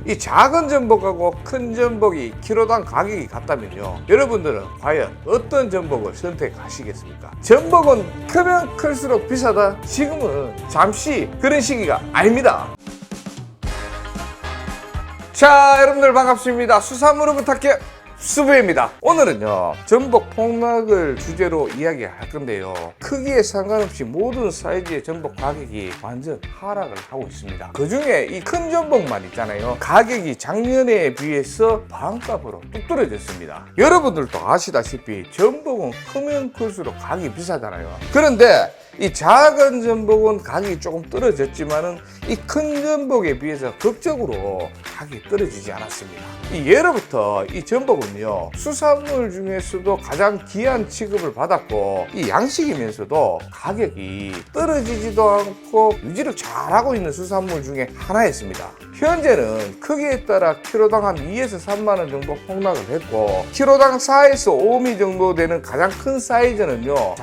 이 작은 전복하고 큰 전복이 키로당 가격이 같다면요, 여러분들은 과연 어떤 전복을 선택하시겠습니까? 전복은 크면 클수록 비싸다? 지금은 잠시 그런 시기가 아닙니다. 자, 여러분들 반갑습니다. 수산물을 부탁해 수부입니다. 오늘은요, 전복 폭락을 주제로 이야기할 건데요, 크기에 상관없이 모든 사이즈의 전복 가격이 완전 하락을 하고 있습니다. 그 중에 이 큰 전복만 있잖아요, 가격이 작년에 비해서 반값으로 뚝 떨어졌습니다. 여러분들도 아시다시피 전복은 크면 클수록 가격이 비싸잖아요. 그런데 이 작은 전복은 가격이 조금 떨어졌지만은 이 큰 전복에 비해서 극적으로 가격이 떨어지지 않았습니다. 이 예로부터 이 전복은요, 수산물 중에서도 가장 귀한 취급을 받았고, 이 양식이면서도 가격이 떨어지지도 않고 유지를 잘하고 있는 수산물 중에 하나였습니다. 현재는 크기에 따라 키로당 한 2에서 3만 원 정도 폭락을 했고, 키로당 4에서 5미 정도 되는 가장 큰 사이즈는요,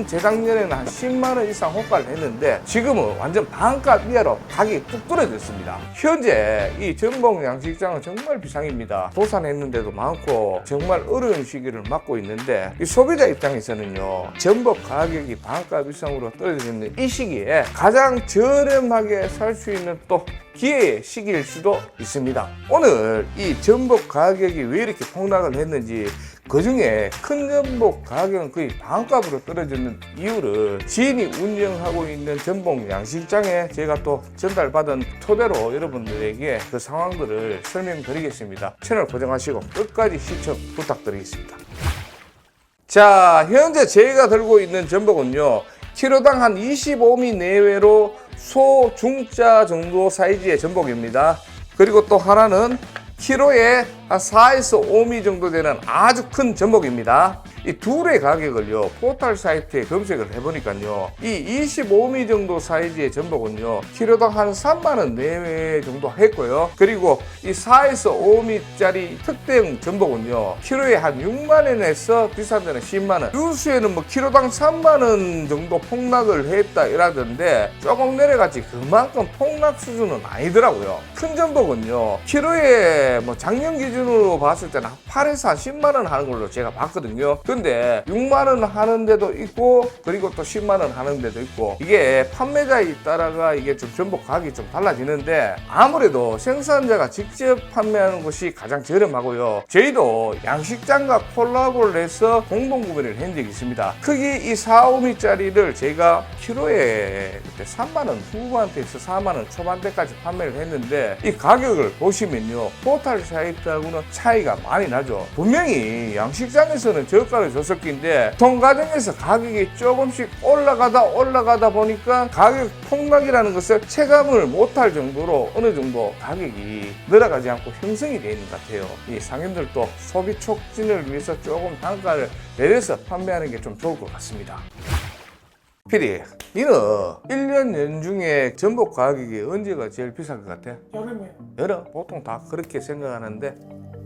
재작년에는 한 10만 원 이상 호가를 했는데 지금은 완전 반값 이하로 가격이 뚝 떨어졌습니다. 현재 이 전복 양식장은 정말 비상입니다. 도산했는데도 많고 정말 어려운 시기를 맞고 있는데, 이 소비자 입장에서는요, 전복 가격이 반값 이상으로 떨어지는 이 시기에 가장 저렴하게 살 수 있는 또 기회의 시기일 수도 있습니다. 오늘 이 전복 가격이 왜 이렇게 폭락을 했는지, 그 중에 큰 전복 가격은 거의 반값으로 떨어지는 이유를 지인이 운영하고 있는 전복 양식장에 제가 또 전달받은 토대로 여러분들에게 그 상황들을 설명드리겠습니다. 채널 고정하시고 끝까지 시청 부탁드리겠습니다. 자, 현재 제가 들고 있는 전복은요, 키로당 한 25미 내외로 소, 중자 정도 사이즈의 전복입니다. 그리고 또 하나는 키로에 한 4에서 5미 정도 되는 아주 큰 전복입니다. 이 둘의 가격을요, 포털 사이트에 검색을 해보니까요, 이 25미 정도 사이즈의 전복은요, 키로당 한 3만원 내외 정도 했고요. 그리고 이 4에서 5미짜리 특대형 전복은요, 키로에 한 6만원에서 비싼 데는 10만원, 유수에는 뭐 키로당 3만원 정도 폭락을 했다 이라던데, 조금 내려갔지 그만큼 폭락 수준은 아니더라고요. 큰 전복은요, 키로에 뭐 작년 기준으로 봤을 때는 8에서 한 10만원 하는 걸로 제가 봤거든요. 근데 6만원 하는 데도 있고, 그리고 또 10만원 하는 데도 있고, 이게 판매자에 따라가 이게 좀 전복 가격이 좀 달라지는데, 아무래도 생산자가 직접 판매하는 것이 가장 저렴하고요, 저희도 양식장과 콜라보를 해서 공동 구매를 한 적이 있습니다. 크기 이 4, 5미짜리를 제가 키로에 그때 3만원 후반대에서 4만원 초반대까지 판매를 했는데, 이 가격을 보시면요, 포털 사이트하고는 차이가 많이 나죠. 분명히 양식장에서는 저가를 줬을 텐데, 통 과정에서 가격이 조금씩 올라가다 보니까 가격 폭락이라는 것을 체감을 못할 정도로 어느 정도 가격이 늘어가지 않고 형성이 되어 있는 것 같아요. 이 상인들도 소비 촉진을 위해서 조금 단가를 내려서 판매하는 게 좀 좋을 것 같습니다. PD, 니는 1년 연중에 전복 가격이 언제가 제일 비쌀 것 같아? 여름이요. 여름? 보통 다 그렇게 생각하는데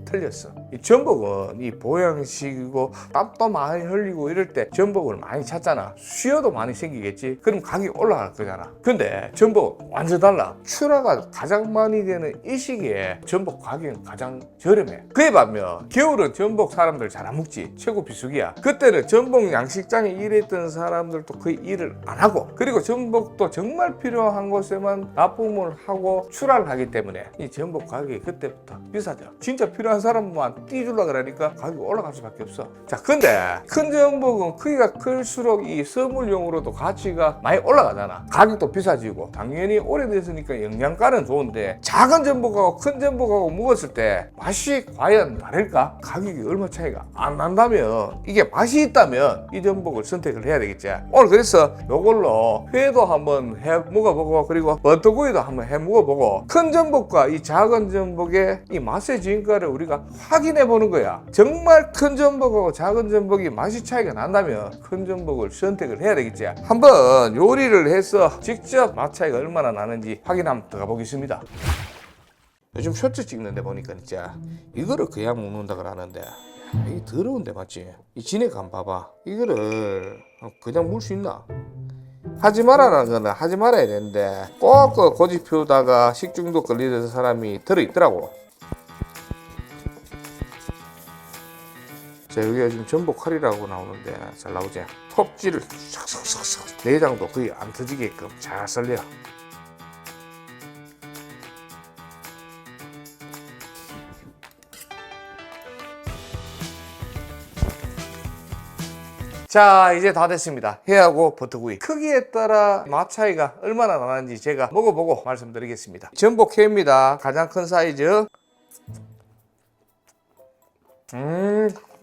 틀렸어. 이 전복은 이 보양식이고, 땀도 많이 흘리고 이럴 때 전복을 많이 찾잖아. 수요도 많이 생기겠지. 그럼 가격이 올라갈 거잖아. 근데 전복 완전 달라. 출하가 가장 많이 되는 이 시기에 전복 가격은 가장 저렴해. 그에 반면 겨울은 전복 사람들 잘 안 먹지. 최고 비수기야. 그때는 전복 양식장에 일했던 사람들도 거의 일을 안 하고, 그리고 전복도 정말 필요한 곳에만 납품을 하고 출하를 하기 때문에 이 전복 가격이 그때부터 비싸죠. 진짜 필요한 사람만 띄주려 그러니까 가격이 올라갈 수밖에 없어. 자, 근데 큰 전복은 크기가 클수록 이 선물용으로도 가치가 많이 올라가잖아. 가격도 비싸지고, 당연히 오래됐으니까 영양가는 좋은데, 작은 전복하고 큰 전복하고 먹었을 때 맛이 과연 다를까? 가격이 얼마 차이가 안 난다면, 이게 맛이 있다면 이 전복을 선택을 해야 되겠지. 오늘 그래서 요걸로 회도 한번 해 먹어보고, 그리고 버터구이도 한번 해 먹어보고, 큰 전복과 이 작은 전복의 이 맛의 진가를 우리가 확인해 보는 거야. 정말 큰 전복하고 작은 전복이 맛이 차이가 난다면 큰 전복을 선택을 해야 되겠지. 한번 요리를 해서 직접 맛 차이가 얼마나 나는지 확인 한번 들어가 보겠습니다. 요즘 쇼츠 찍는데 보니까 진짜 이거를 그냥 먹는다 그러는데, 이 더러운데 맞지? 이 진액 한번 봐봐. 이거를 그냥 물 수 있나? 하지 말아라는 거는 하지 말아야 되는데 꼭 그 고집 피우다가 식중독 걸리는 사람이 들어있더라고. 자, 여기가 지금 전복 칼이라고 나오는데 잘 나오지? 톱질을 싹싹싹싹 내장도 거의 안 터지게끔 잘 썰려. 자, 이제 다 됐습니다. 회하고 버터구이 크기에 따라 맛 차이가 얼마나 나는지 제가 먹어보고 말씀드리겠습니다. 전복회입니다. 가장 큰 사이즈.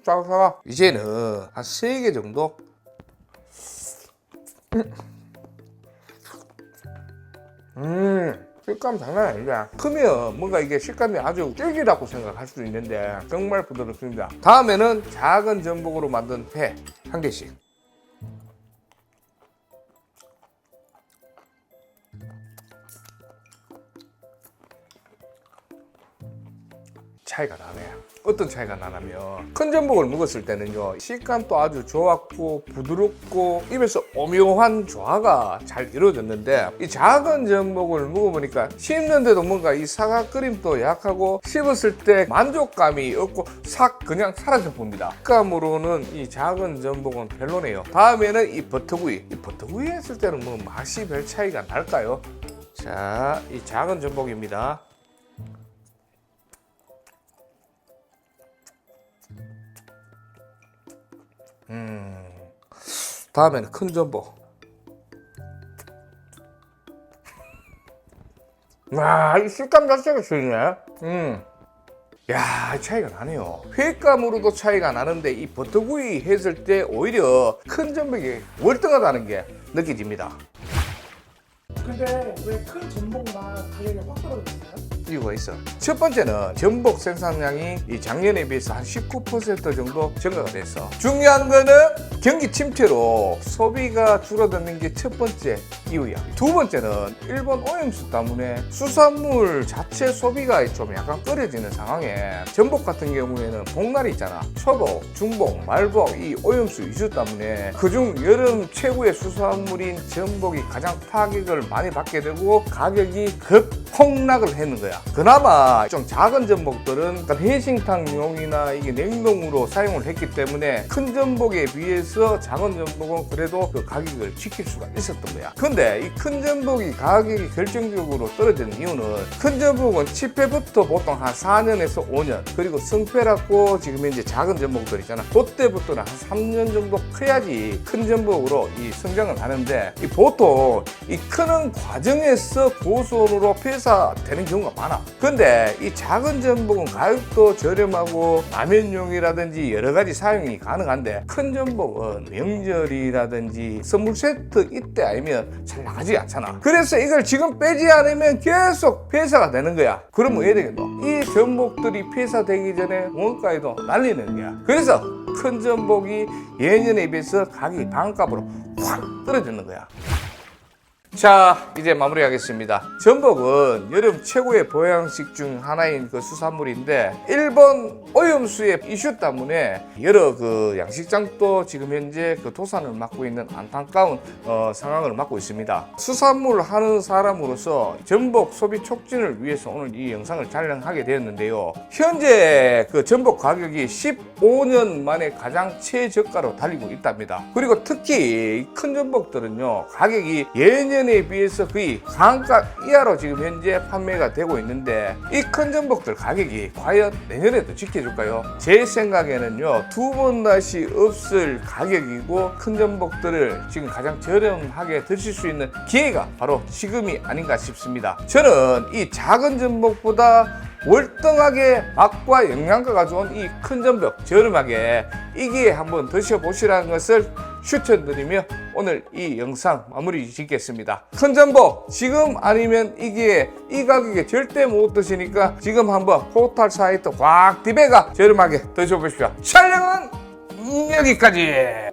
짜고 이제는 한 3개 정도. 식감 장난 아니다. 크면 뭔가 이게 식감이 아주 질기다고 생각할 수도 있는데 정말 부드럽습니다. 다음에는 작은 전복으로 만든 회 한 개씩. 차이가 나네. 어떤 차이가 나냐면 큰 전복을 먹었을 때는요 식감도 아주 좋았고 부드럽고 입에서 오묘한 조화가 잘 이루어졌는데 이 작은 전복을 먹어보니까 씹는데도 뭔가 이 사각거림도 약하고 씹었을 때 만족감이 없고 싹 그냥 사라져 봅니다. 식감으로는 이 작은 전복은 별로네요. 다음에는 이 버터구이. 이 버터구이 했을 때는 뭐 맛이 별 차이가 날까요? 자, 이 작은 전복입니다. 다음에는 큰 전복. 와, 이 식감 자체가 좋네. 야, 차이가 나네요. 회감으로도 차이가 나는데 이 버터구이 했을 때 오히려 큰 전복이 월등하다는 게 느껴집니다. 근데 왜 큰 전복만 가격이 확 떨어졌어요? 이유가 있어. 첫 번째는 전복 생산량이 이 작년에 비해서 한 19% 정도 증가가 됐어. 중요한 거는 경기 침체로 소비가 줄어드는 게 첫 번째 이유야. 두 번째는 일본 오염수 때문에 수산물 자체 소비가 좀 약간 꺼려지는 상황에 전복 같은 경우에는 복날이 있잖아. 초복, 중복, 말복 이 오염수 이슈 때문에 그중 여름 최고의 수산물인 전복이 가장 타격을 많이 받게 되고 가격이 급폭락을 했는 거야. 그나마 좀 작은 전복들은 해싱탕용이나 이게 냉동으로 사용을 했기 때문에 큰 전복에 비해서 작은 전복은 그래도 그 가격을 지킬 수가 있었던 거야. 근데 이 큰 전복이 가격이 결정적으로 떨어지는 이유는 큰 전복은 치패부터 보통 한 4년에서 5년 그리고 성패라고 지금 현재 작은 전복들 있잖아. 그때부터는 한 3년 정도 커야지 큰 전복으로 이 성장을 하는데 이 보통 이 크는 과정에서 고손으로 폐사되는 경우가 많아. 근데 이 작은 전복은 가격도 저렴하고 라면용이라든지 여러 가지 사용이 가능한데 큰 전복은 명절이라든지 선물 세트 이때 아니면 잘 나가지 않잖아. 그래서 이걸 지금 빼지 않으면 계속 폐사가 되는 거야. 그러면 왜 되겠노? 이 전복들이 폐사되기 전에 원가에도 날리는 거야. 그래서 큰 전복이 예년에 비해서 가격이 반값으로 확 떨어지는 거야. 자, 이제 마무리하겠습니다. 전복은 여름 최고의 보양식 중 하나인 그 수산물인데 일본 오염수의 이슈 때문에 여러 그 양식장도 지금 현재 그 도산을 맡고 있는 안타까운 상황을 맡고 있습니다. 수산물 하는 사람으로서 전복 소비 촉진을 위해서 오늘 이 영상을 촬영하게 되었는데요. 현재 그 전복 가격이 15년 만에 가장 최저가로 달리고 있답니다. 그리고 특히 큰 전복들은요 가격이 예년에 비해서 거의 상가 이하로 지금 현재 판매가 되고 있는데 이 큰 전복들 가격이 과연 내년에도 지켜줄까요? 제 생각에는요 두 번 다시 없을 가격이고 큰 전복들을 지금 가장 저렴하게 드실 수 있는 기회가 바로 지금이 아닌가 싶습니다. 저는 이 작은 전복보다 월등하게 맛과 영양가가 좋은 이 큰 전복 저렴하게 이 기회에 한번 드셔보시라는 것을 추천드리며 오늘 이 영상 마무리 짓겠습니다. 큰 전복 지금 아니면 이 기회에 이 가격에 절대 못 드시니까 지금 한번 포털 사이트 꽉 디베가 저렴하게 드셔보십시오. 촬영은 여기까지.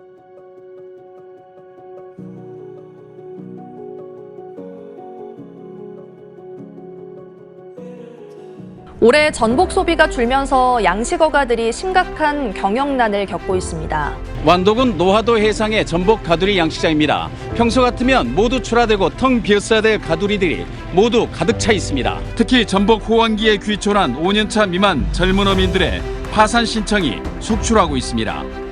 올해 전복 소비가 줄면서 양식 어가들이 심각한 경영난을 겪고 있습니다. 완도군 노하도 해상의 전복 가두리 양식장입니다. 평소 같으면 모두 출하되고 텅 비었어야 될 가두리들이 모두 가득 차 있습니다. 특히 전복 호황기에 귀촌한 5년차 미만 젊은 어민들의 파산 신청이 속출하고 있습니다.